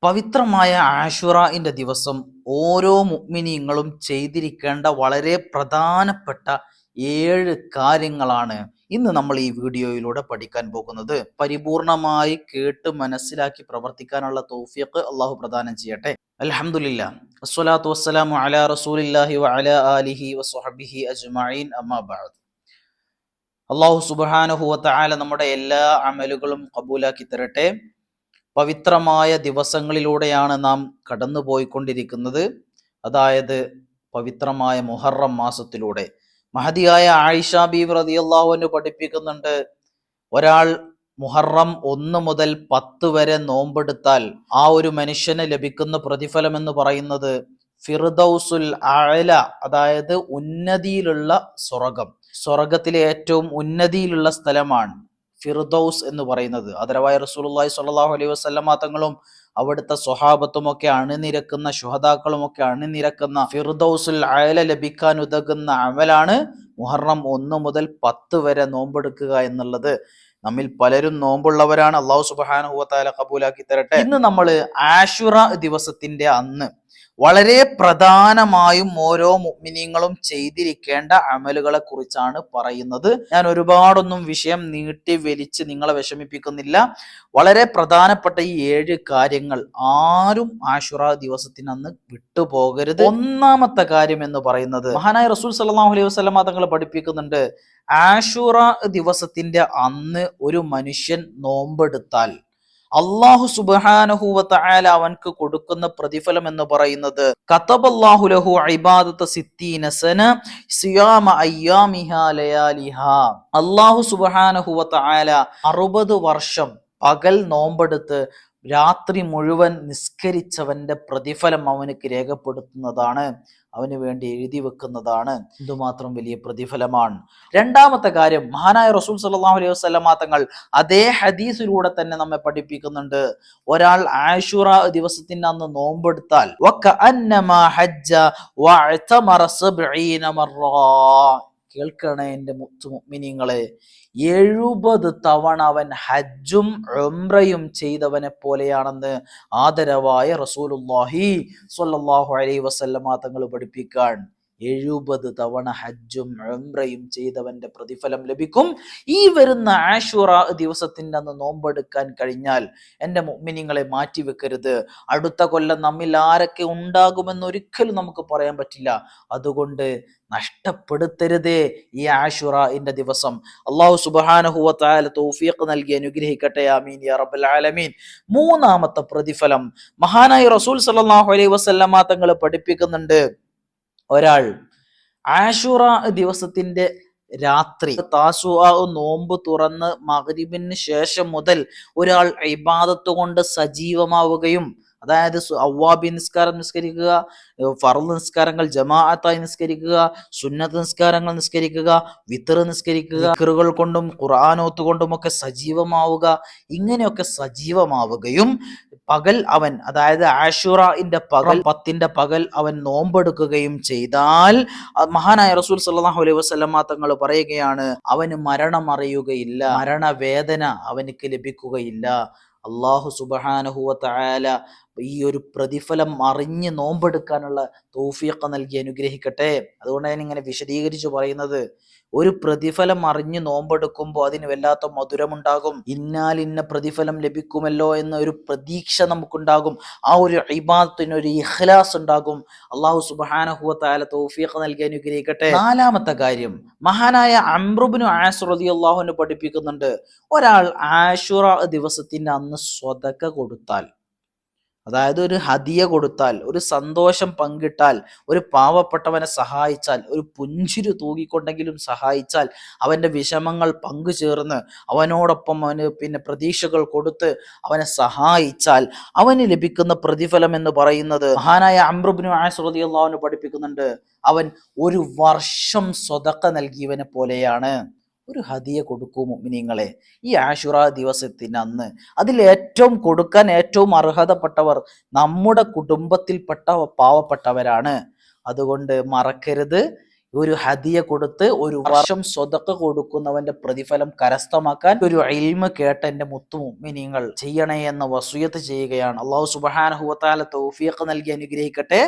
പവിത്രമായ ആശുറാഇന്റെ ദിവസം ഓരോ മുഅ്മിനീങ്ങളും ചെയ്തിരിക്കേണ്ട വളരെ പ്രധാനപ്പെട്ട 7 കാര്യങ്ങളാണ് ഇന്ന് നമ്മൾ ഈ വീഡിയോയിലൂടെ പഠിക്കാൻ പോകുന്നത്. പരിപൂർണമായി കേട്ട് മനസ്സിലാക്കി പ്രവർത്തിക്കാനുള്ള തൗഫീഖ് അള്ളാഹു പ്രദാനം ചെയ്യട്ടെ. അൽഹംദുലില്ലാ, വസ്സലാത്തു വസ്സലാമു അലാ റസൂലില്ലാഹി വഅലാ ആലിഹി വസ്വഹ്ബിഹി അജ്മഈൻ, അമ്മാ ബഅദ്. അള്ളാഹു സുബ്ഹാനഹു വതആല നമ്മുടെ എല്ലാ അമലുകളും കബൂലാക്കി തരട്ടെ. പവിത്രമായ ദിവസങ്ങളിലൂടെയാണ് നാം കടന്നു പോയിക്കൊണ്ടിരിക്കുന്നത്. അതായത് പവിത്രമായ മുഹറം മാസത്തിലൂടെ. മഹദിയായ ആയിഷ ബീവി റളിയല്ലാഹു അൻഹ പഠിപ്പിക്കുന്നുണ്ട്, ഒരാൾ മുഹറം 1 മുതൽ 10 വരെ നോമ്പെടുത്താൽ ആ ഒരു മനുഷ്യന് ലഭിക്കുന്ന പ്രതിഫലം എന്ന് പറയുന്നത് ഫിർദൗസുൽ അഅല, അതായത് ഉന്നതിയിലുള്ള സ്വർഗത്തിലെ ഏറ്റവും ഉന്നതിയിലുള്ള സ്ഥലമാണ് ഫിർദൗസ് എന്ന് പറയുന്നത്. ആദരവായ റസൂലുള്ളാഹി സ്വല്ലല്ലാഹു അലൈഹി വസല്ലമ തങ്ങളും അവിടുത്തെ സ്വഹാബത്തും ഒക്കെ അണിനിരക്കുന്ന, ശുഹദാക്കളും ഒക്കെ അണിനിരക്കുന്ന ഫിർദൗസുൽ അഅല ലഭിക്കാൻ ഉതകുന്ന അമലാണ് മുഹറം 1 മുതൽ 10 വരെ നോമ്പെടുക്കുക എന്നുള്ളത്. നമ്മിൽ പലരും നോമ്പുള്ളവരാണ്. അല്ലാഹു സുബ്ഹാനഹു വ തആല കബൂലാക്കി തരട്ടെ. ഇന്ന് നമ്മൾ ആശുറ ദിവസത്തിന്റെ അന്ന് വളരെ പ്രധാനമായും ഓരോ മുഅ്മിനീങ്ങളും ചെയ്തിരിക്കേണ്ട അമലുകളെ കുറിച്ചാണ് പറയുന്നത്. ഞാൻ ഒരുപാടൊന്നും വിഷയം നീട്ടി വലിച്ച് നിങ്ങളെ വിഷമിപ്പിക്കുന്നില്ല. വളരെ പ്രധാനപ്പെട്ട ഈ 7 കാര്യങ്ങൾ ആരും ആശുറ ദിവസത്തിനന്ന് വിട്ടുപോകരുത്. ഒന്നാമത്തെ കാര്യം എന്ന് പറയുന്നത്, മഹാനായ റസൂൽ സല്ലല്ലാഹു അലൈഹി വസല്ലമ തങ്ങൾ പഠിപ്പിക്കുന്നുണ്ട്, ആശുറ ദിവസത്തിന്റെ അന്ന് ഒരു മനുഷ്യൻ നോമ്പെടുത്താൽ അല്ലാഹു സുബ്ഹാനഹു വ തആല അവൻക്ക് കൊടുക്കുന്ന പ്രതിഫലം എന്ന് പറയുന്നത് കതബല്ലാഹു ലഹു ഇബാദത 60 സന സിയാമ അയ്യാമിഹാ ലയാലിഹാ. അല്ലാഹു സുബ്ഹാനഹു വ തആല 60 വർഷം പകൽ നോമ്പെടുത്ത് രാത്രി മുഴുവൻ നിസ്കരിച്ചവന്റെ പ്രതിഫലം അവനക്ക് രേഖപ്പെടുത്തുന്നതാണ്, അവന് വേണ്ടി എഴുതി വെക്കുന്നതാണ്. എന്തുമാത്രം വലിയ പ്രതിഫലമാണ്. രണ്ടാമത്തെ കാര്യം, മഹാനായ റസൂൽ സല്ലല്ലാഹു അലൈഹി വസല്ലമ തങ്ങൾ അതേ ഹദീസിലൂടെ തന്നെ നമ്മെ പഠിപ്പിക്കുന്നുണ്ട്, ഒരാൾ ആശുറ ദിവസത്തിന്റെ അന്ന് നോമ്പെടുത്താൽ വകഅന്നമാ ഹജ്ജ വഅതമറ 70 മറ. കേൾക്കണേ എൻ്റെ മുഅ്മിനീങ്ങളെ, 70 തവണ അവൻ ഹജ്ജും ഉംറയും ചെയ്തവനെ പോലെയാണെന്ന് ആദരവായ റസൂലുള്ളാഹി സ്വല്ലല്ലാഹു അലൈഹി വസല്ലമ തങ്ങൾ പഠിപ്പിക്കാൻ. 70 തവണ ഹജ്ജും ഉംറയും ചെയ്തവന്റെ പ്രതിഫലം ലഭിക്കും. ഈ വരുന്ന ആശുറ ദിവസത്തിന്റെ അന്ന് നോമ്പെടുക്കാൻ കഴിഞ്ഞാൽ എൻ്റെ മുഅ്മിനീങ്ങളെ മാറ്റിവെക്കരുത്. അടുത്ത കൊല്ലം നമ്മിൽ ആരൊക്കെ ഉണ്ടാകുമെന്ന് ഒരിക്കലും നമുക്ക് പറയാൻ പറ്റില്ല. അതുകൊണ്ട് നഷ്ടപ്പെടുത്തരുതേ ഈ ആശുറഇന്റെ ദിവസം. അല്ലാഹു സുബ്ഹാനഹു വ തആല തൗഫീഖ് നൽകി അനുഗ്രഹിക്കട്ടെ. ആമീൻ യാ റബ്ബൽ ആലമീൻ. മൂന്നാമത്തെ പ്രതിഫലം, മഹാനായ റസൂൽ സല്ലല്ലാഹു അലൈഹി വസല്ലമ തങ്ങൾ പഠിപ്പിക്കുന്നുണ്ട്, ഒരാൾ ആശുറ ദിവസത്തിന്റെ രാത്രി താസുആ നോമ്പ് തുറന്ന് മഗ്രിബിന് ശേഷം മുതൽ ഒരാൾ ഇബാദത്ത് കൊണ്ട് സജീവമാവുകയും, അതായത് അവ്വാബി നിസ്കാരം നിസ്കരിക്കുക, ഫർള് നിസ്കാരങ്ങൾ ജമാഅത്തായി നിസ്കരിക്കുക, സുന്നത്ത് നിസ്കാരങ്ങൾ നിസ്കരിക്കുക, വിത്ർ നിസ്കരിക്കുക, ദിക്റുകൾ കൊണ്ടും ഖുർആനോത്ത് കൊണ്ടുമൊക്കെ സജീവമാവുക. ഇങ്ങനെയൊക്കെ സജീവമാവുകയും പകൽ അവൻ, അതായത് ആശുറഇന്റെ പകൽ 10ന്റെ പകൽ അവൻ നോമ്പെടുക്കുകയും ചെയ്താൽ മഹാനായ റസൂൽ സല്ലല്ലാഹു അലൈഹി വസല്ലമ തങ്ങൾ പറയുകയാണ്, അവന് മരണം അറിയുകയില്ല, മരണവേദന അവനക്ക് ലഭിക്കുകയില്ല. അല്ലാഹു സുബ്ഹാനഹു വ തആല ഈ ഒരു പ്രതിഫലം അറിഞ്ഞ് നോമ്പെടുക്കാനുള്ള തൗഫീഖ് നൽകി അനുഗ്രഹിക്കട്ടെ. അതുകൊണ്ടാണ് ഞാൻ ഇങ്ങനെ വിശദീകരിച്ചു പറയുന്നത്. ഒരു പ്രതിഫലം അറിഞ്ഞ് നോമ്പെടുക്കുമ്പോൾ അതിന് വല്ലാത്ത മധുരമുണ്ടാകും. ഇന്ന പ്രതിഫലം ലഭിക്കുമല്ലോ എന്ന ഒരു പ്രതീക്ഷ നമുക്കുണ്ടാകും. ആ ഒരു ഇബാദത്തിന് ഒരു ഇഖ്ലാസ് ഉണ്ടാകും. അല്ലാഹു സുബ്ഹാനഹു വ തആല തൗഫീഖ് നൽകി അനുഗ്രഹിക്കട്ടെ. നാലാമത്തെ കാര്യം, മഹാനായ അംർ ഇബ്നു ആസ് റളിയല്ലാഹു അൻഹു പഠിപ്പിക്കുന്നുണ്ട്, ഒരാൾ ആശുറ ദിവസത്തിന്റെ അന്ന് സ്വതക്ക കൊടുത്താൽ, അതായത് ഒരു ഹദിയ കൊടുത്താൽ, ഒരു സന്തോഷം പങ്കിട്ടാൽ, ഒരു പാവപ്പെട്ടവനെ സഹായിച്ചാൽ, ഒരു പുഞ്ചിരി തൂകിക്കൊണ്ടെങ്കിലും സഹായിച്ചാൽ, അവൻ്റെ വിഷമങ്ങൾ പങ്കുചേർന്ന് അവനോടൊപ്പം അവന് പ്രതീക്ഷകൾ കൊടുത്ത് അവനെ സഹായിച്ചാൽ അവന് ലഭിക്കുന്ന പ്രതിഫലം എന്ന് പറയുന്നത്, മഹാനായ അംർ ഇബ്നു ആസ് റളിയല്ലാഹു അൻഹു പഠിപ്പിക്കുന്നുണ്ട്, അവൻ 1 വർഷം സ്വതക്ക നൽകിയവനെ പോലെയാണ്. ഒരു ഹദിയ കൊടുക്കൂ മുഅ്മിനീങ്ങളെ ഈ ആശുറ ദിവസത്തിന് അന്ന്. അതിൽ ഏറ്റവും കൊടുക്കാൻ ഏറ്റവും അർഹതപ്പെട്ടവർ നമ്മുടെ കുടുംബത്തിൽപ്പെട്ട പാവപ്പെട്ടവരാണ്. അതുകൊണ്ട് മറക്കരുത്, ഒരു ഹദിയ കൊടുത്ത് ഒരു വർഷം സ്വതക്ക കൊടുക്കുന്നവന്റെ പ്രതിഫലം കരസ്ഥമാക്കാൻ ഒരു ഇൽമ കേട്ട എന്റെ മുത്തു മുഅ്മിനീങ്ങൾ ചെയ്യണേ എന്ന വസിയത്ത് ചെയ്യുകയാണ്. അല്ലാഹു സുബ്ഹാനഹു വ തആല തൗഫീഖ് നൽകി അനുഗ്രഹിക്കട്ടെ.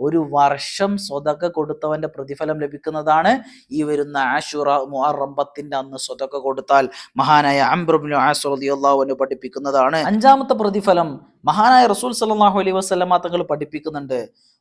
ഒരു വർഷം സ്വതക്ക കൊടുത്തവന്റെ പ്രതിഫലം ലഭിക്കുന്നതാണ് ഈ വരുന്ന ആശുറ മുഹറം 10 അന്ന് സ്വതക്ക കൊടുത്താൽ. മഹാനായ അംർ ഇബ്നു ആസ് റളിയല്ലാഹു അൻഹു പഠിപ്പിക്കുന്നതാണ്. അഞ്ചാമത്തെ പ്രതിഫലം മഹാനായ റസൂൽ സല്ലല്ലാഹു അലൈഹി വസല്ലമ തങ്ങൾ പഠിപ്പിക്കുന്നുണ്ട്.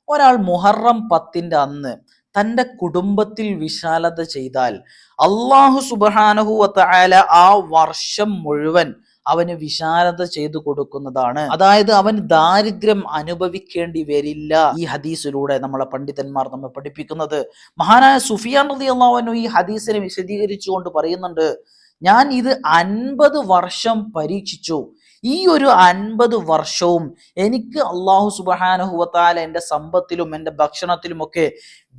ഒരാൾ മുഹറം 10 അന്ന് തന്റെ കുടുംബത്തിൽ വിശാലത ചെയ്താൽ അല്ലാഹു സുബ്ഹാനഹു വ തആല ആ വർഷം മുഴുവൻ അവന് വിശാലത ചെയ്തു കൊടുക്കുന്നതാണ്. അതായത് അവൻ ദാരിദ്ര്യം അനുഭവിക്കേണ്ടി വരില്ല. ഈ ഹദീസിലൂടെ നമ്മളെ പണ്ഡിതന്മാർ നമ്മെ പഠിപ്പിക്കുന്നത്. മഹാനായ സുഫിയാൻ റളിയല്ലാഹു അൻഹു ഈ ഹദീസിനെ വിശദീകരിച്ചുകൊണ്ട് പറയുന്നുണ്ട്, ഞാൻ ഇത് 50 വർഷം പരീക്ഷിച്ചു. ഈ ഒരു 50 വർഷവും എനിക്ക് അല്ലാഹു സുബ്ഹാനഹു വ തആല എൻ്റെ സമ്പത്തിലും എൻ്റെ ഭക്ഷണത്തിലുമൊക്കെ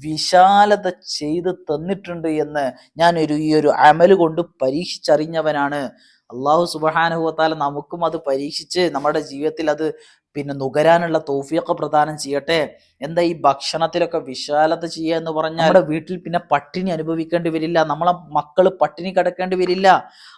വിശാലത ചെയ്ത് തന്നിട്ടുണ്ട് എന്ന് ഞാൻ ഈ ഒരു അമല് കൊണ്ട് പരീക്ഷിച്ചറിഞ്ഞവനാണ്. അല്ലാഹു സുബ്ഹാനഹു വ തആല നമുക്കും അത് പരീക്ഷിച്ച് നമ്മുടെ ജീവിതത്തിൽ അത് നുകരാനുള്ള തൗഫീഖ് പ്രദാനം ചെയ്യട്ടെ. എന്താ ഈ ഭക്ഷണത്തിലൊക്കെ വിശാലത ചെയ്യുക എന്ന് പറഞ്ഞാൽ നമ്മുടെ വീട്ടിൽ പിന്നെ പട്ടിണി അനുഭവിക്കേണ്ടി വരില്ല, നമ്മളെ മക്കൾ പട്ടിണി കിടക്കേണ്ടി വരില്ല.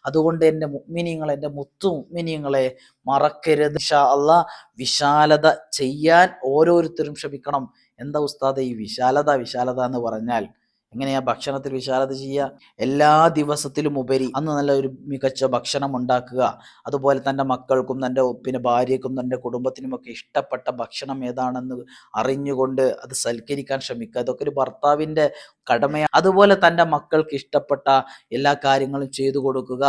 അതുകൊണ്ട് എൻ്റെ മുഅ്മിനീങ്ങളെ, എൻ്റെ മുത്തു മുഅ്മിനീങ്ങളെ മറക്കരുത്. ഇൻഷാ അല്ലാഹ് വിശാലത ചെയ്യാൻ ഓരോരുത്തരും ശ്രമിക്കണം. എന്താ ഉസ്താദെ ഈ വിശാലത എന്ന് പറഞ്ഞാൽ? എങ്ങനെയാ ഭക്ഷണത്തിൽ വിശാലത ചെയ്യുക? എല്ലാ ദിവസത്തിലും ഉപരി അന്ന് നല്ല ഒരു മികച്ച ഭക്ഷണം ഉണ്ടാക്കുക. അതുപോലെ തൻ്റെ മക്കൾക്കും തൻ്റെ ഭാര്യയ്ക്കും തൻ്റെ കുടുംബത്തിനുമൊക്കെ ഇഷ്ടപ്പെട്ട ഭക്ഷണം ഏതാണെന്ന് അറിഞ്ഞുകൊണ്ട് അത് സൽക്കരിക്കാൻ ശ്രമിക്കുക. അതൊക്കെ ഒരു ഭർത്താവിൻ്റെ കടമയാണ്. അതുപോലെ തൻ്റെ മക്കൾക്ക് ഇഷ്ടപ്പെട്ട എല്ലാ കാര്യങ്ങളും ചെയ്തു കൊടുക്കുക.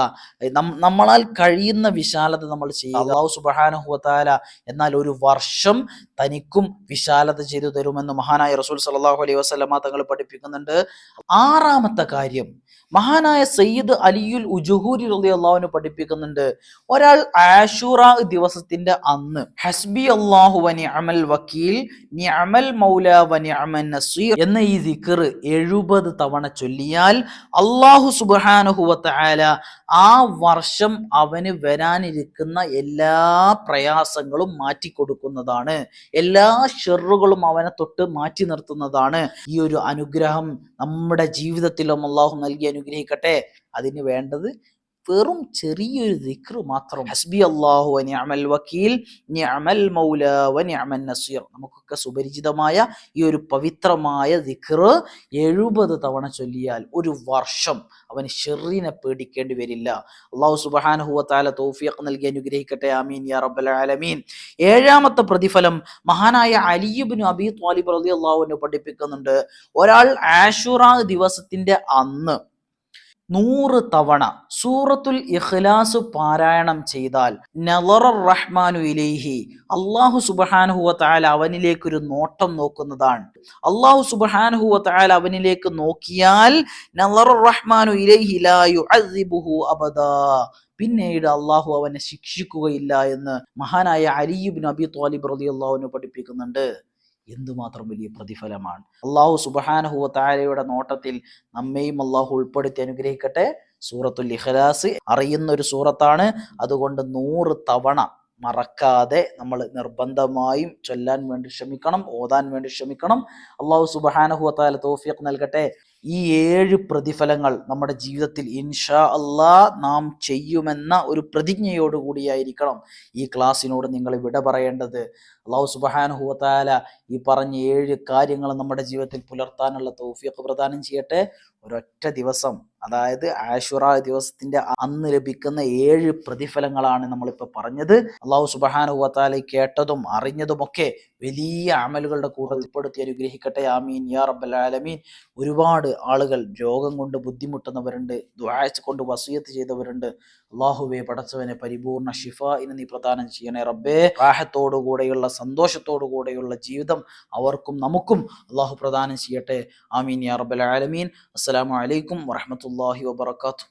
നമ്മളാൽ കഴിയുന്ന വിശാലത നമ്മൾ ചെയ്യുക. അല്ലാഹു സുബ്ഹാനഹു വ തആല എന്നാൽ ഒരു വർഷം തനിക്കും വിശാലത ചെയ്തു തരുമെന്ന് മഹാനായ റസൂൽ സല്ലല്ലാഹു അലൈഹി വസല്ലമ തങ്ങൾ പഠിപ്പിക്കുന്നുണ്ട്. ആറാമത്തെ കാര്യം മഹാനായ സയ്യിദ് അലിയുൽ ഉജുഹൂരി റളിയല്ലാഹു അൻഹു പഠിപ്പിക്കുന്നുണ്ട്. ഒരാൾ ആശൂറ ദിവസത്തിന്റെ അന്ന് ഹസ്ബി അല്ലാഹു വ നിഅമൽ വക്കീൽ നിഅമൽ മൗല വ നിഅമൻ നസീർ എന്ന ഈ ദിക്ർ 70 തവണ ചൊല്ലിയാൽ അല്ലാഹു സുബ്ഹാനഹു വ തആല ആ വർഷം അവന് വരാനിരിക്കുന്ന എല്ലാ പ്രയാസങ്ങളും മാറ്റിക്കൊടുക്കുന്നതാണ്. എല്ലാ ഷെറുകളും അവനെ തൊട്ട് മാറ്റി നിർത്തുന്നതാണ്. ഈ ഒരു അനുഗ്രഹം നമ്മുടെ ജീവിതത്തിലും അല്ലാഹു നൽകി അനുഗ്രഹിക്കട്ടെ. അതിന് വേണ്ടത് വെറും ചെറിയൊരു ദിക്ർ മാത്രം. ഹസ്ബി അല്ലാഹു വ നിഅമൽ വക്കീൽ നിഅമൽ മൗല വ നിഅമൻ നസീർ. നമുക്കൊക്കെ സുപരിചിതമായ ഈ ഒരു പവിത്രമായ ദിക്ർ 70 തവണ ചൊല്ലിയാൽ ഒരു വർഷം അവന് ഷെറിനെ പേടിക്കേണ്ടി വരില്ല. അല്ലാഹു സുബ്ഹാനഹു വ തആല തൗഫീഖ് നൽകി അനുഗ്രഹിക്കട്ടെ. ആമീൻ യാ റബ്ബൽ ആലമീൻ. ഏഴാമത്തെ പ്രതിഫലം മഹാനായ അലി ഇബ്നു അബീ ത്വാലിബ് റളിയല്ലാഹു അൻഹു പഠിപ്പിക്കുന്നുണ്ട്. ഒരാൾ ആശൂറ ദിവസത്തിന്റെ അന്ന് 100 തവണ സൂറത്തുൽ ഇഖ്ലാസ് പാരായണം ചെയ്താൽ നളറ റഹ്മാനു ഇലൈഹി, അല്ലാഹു സുബ്ഹാനഹു വ തആല അവനിലേക്ക് ഒരു നോട്ടം നോക്കുന്നതാണ്. അല്ലാഹു സുബ്ഹാനഹു വ തആല അവനിലേക്ക് നോക്കിയാൽ നളറ റഹ്മാനു ഇലൈഹി ലാ യുഅദ്ദിബുഹു അബദാ, പിന്നീട് അല്ലാഹു അവനെ ശിക്ഷിക്കുകയില്ല എന്ന് മഹാനായ അലി ഇബ്നു അബീ ത്വാലിബ് റളിയല്ലാഹു അൻഹു പഠിപ്പിക്കുന്നുണ്ട്. എന്തുമാത്രം വലിയ പ്രതിഫലമാണ്! അല്ലാഹു സുബ്ഹാനഹു വ തആലയുടെ നോട്ടത്തിൽ നമ്മെയും അല്ലാഹു ഉൾപ്പെടുത്തി അനുഗ്രഹിക്കട്ടെ. സൂറത്തുൽ ഇഖ്ലാസ് അറിയുന്ന ഒരു സൂറത്താണ്. അതുകൊണ്ട് 100 തവണ മറക്കാതെ നമ്മൾ നിർബന്ധമായും ചൊല്ലാൻ വേണ്ടി ശ്രമിക്കണം, ഓതാൻ വേണ്ടി ശ്രമിക്കണം. അല്ലാഹു സുബ്ഹാനഹു വ തആല തൗഫീഖ് നൽകട്ടെ. ഈ 7 പ്രതിഫലങ്ങൾ നമ്മുടെ ജീവിതത്തിൽ ഇൻഷാ അല്ലാഹ് നാം ചെയ്യുമെന്ന ഒരു പ്രതിജ്ഞയോടുകൂടിയായിരിക്കണം ഈ ക്ലാസ്സിനോട് നിങ്ങൾ വിട പറയേണ്ടത്. അല്ലാഹു സുബ്ഹാനഹു വ തആല ഈ പറഞ്ഞ 7 കാര്യങ്ങൾ നമ്മുടെ ജീവിതത്തിൽ പുലർത്താനുള്ള തൗഫീഖ് പ്രദാനം ചെയ്യട്ടെ. ഒരൊറ്റ ദിവസം, അതായത് ആശുറ ദിവസത്തിന്റെ അന്ന് ലഭിക്കുന്ന 7 പ്രതിഫലങ്ങളാണ് നമ്മളിപ്പോൾ പറഞ്ഞത്. അല്ലാഹു സുബ്ഹാനഹു വ തആല കേട്ടതും അറിഞ്ഞതുമൊക്കെ വലിയ അമലുകളുടെ കൂടെ ഉൾപ്പെടുത്തി അനുഗ്രഹിക്കട്ടെ. ആമീൻ യാ റബ്ബൽ ആലമീൻ. ഒരുപാട് ആളുകൾ രോഗം കൊണ്ട് ബുദ്ധിമുട്ടുന്നവരുണ്ട്, ദുആ കൊണ്ട് വസിയത്ത് ചെയ്തവരുണ്ട്. അല്ലാഹുവേ പടച്ചവനെ പരിപൂർണ്ണ ശിഫാഇനെ നീ പ്രദാനം ചെയ്യണേ റബ്ബേ. റാഹത്തോടു കൂടെയുള്ള സന്തോഷത്തോടു കൂടെയുള്ള ജീവിതം അവർക്കും നമുക്കും അല്ലാഹു പ്രദാനം ചെയ്യട്ടെ. ആമീൻ യാ റബ്ബൽ ആലമീൻ. അസ്സലാമു അലൈക്കും വറഹ്മത്തുള്ളാഹി വബറകാതുഹു.